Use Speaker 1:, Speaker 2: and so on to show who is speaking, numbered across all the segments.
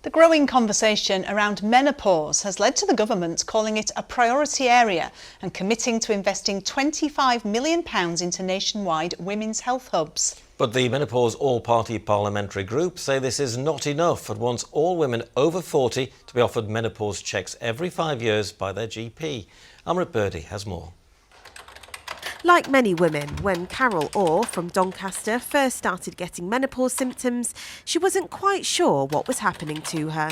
Speaker 1: The growing conversation around menopause has led to the government calling it a priority area and committing to investing £25 million into nationwide women's health hubs.
Speaker 2: But the Menopause All-Party Parliamentary Group say this is not enough and wants all women over 40 to be offered menopause checks every 5 years by their GP. Amrit Birdie has more.
Speaker 3: Like many women, when Carol Orr from Doncaster first started getting menopause symptoms, she wasn't quite sure what was happening to her.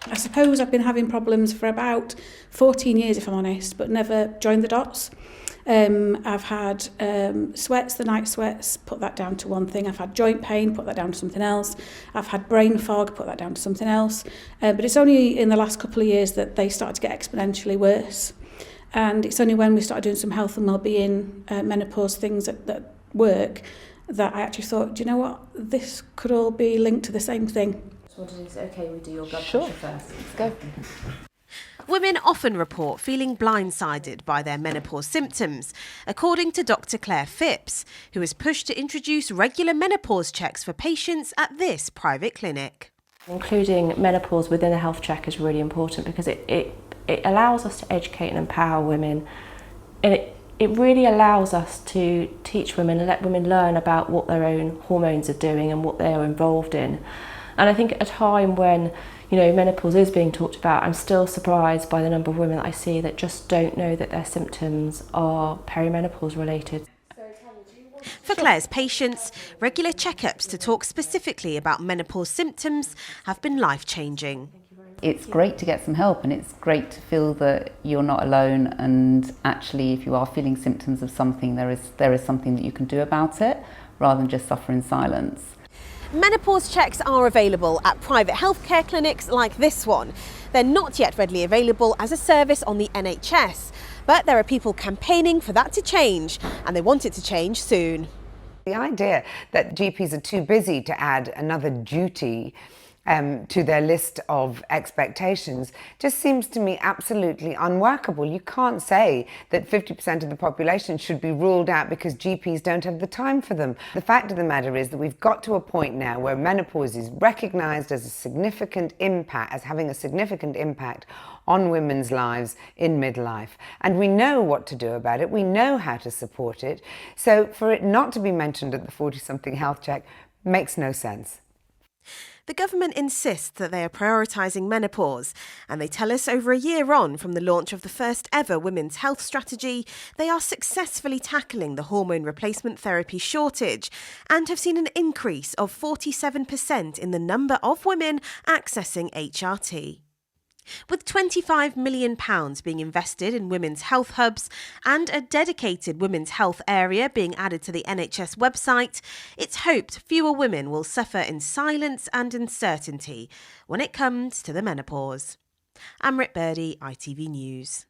Speaker 4: I suppose I've been having problems for about 14 years, if I'm honest, but never joined the dots. I've had sweats, the night sweats, put that down to one thing. I've had joint pain, put that down to something else. I've had brain fog, put that down to something else. But it's only in the last couple of years that they started to get exponentially worse. And it's only when we started doing some health and wellbeing menopause things at work that I actually thought, do you know what, this could all be linked to the same thing.
Speaker 5: So what is it? Okay, we do your blood pressure first. Let's go.
Speaker 3: Women often report feeling blindsided by their menopause symptoms, according to Dr Claire Phipps, who has pushed to introduce regular menopause checks for patients at this private clinic.
Speaker 5: Including menopause within a health check is really important because it allows us to educate and empower women, and it really allows us to teach women and let women learn about what their own hormones are doing and what they're involved in. And I think at a time when, you know, menopause is being talked about, I'm still surprised by the number of women that I see that just don't know that their symptoms are perimenopause related.
Speaker 3: For Claire's patients, regular checkups to talk specifically about menopause symptoms have been life-changing.
Speaker 6: It's great to get some help, and it's great to feel that you're not alone, and actually if you are feeling symptoms of something, there is something that you can do about it rather than just suffer in silence.
Speaker 3: Menopause checks are available at private healthcare clinics like this one. They're not yet readily available as a service on the NHS, but there are people campaigning for that to change, and they want it to change soon.
Speaker 7: The idea that GPs are too busy to add another duty to their list of expectations just seems to me absolutely unworkable. You can't say that 50% of the population should be ruled out because GPs don't have the time for them. The fact of the matter is that we've got to a point now where menopause is recognised as having a significant impact on women's lives in midlife. And we know what to do about it. We know how to support it. So for it not to be mentioned at the 40-something health check makes no sense.
Speaker 3: The government insists that they are prioritising menopause, and they tell us over a year on from the launch of the first ever women's health strategy, they are successfully tackling the hormone replacement therapy shortage and have seen an increase of 47% in the number of women accessing HRT. With £25 million being invested in women's health hubs and a dedicated women's health area being added to the NHS website, it's hoped fewer women will suffer in silence and uncertainty when it comes to the menopause. Amrit Birdie, ITV News.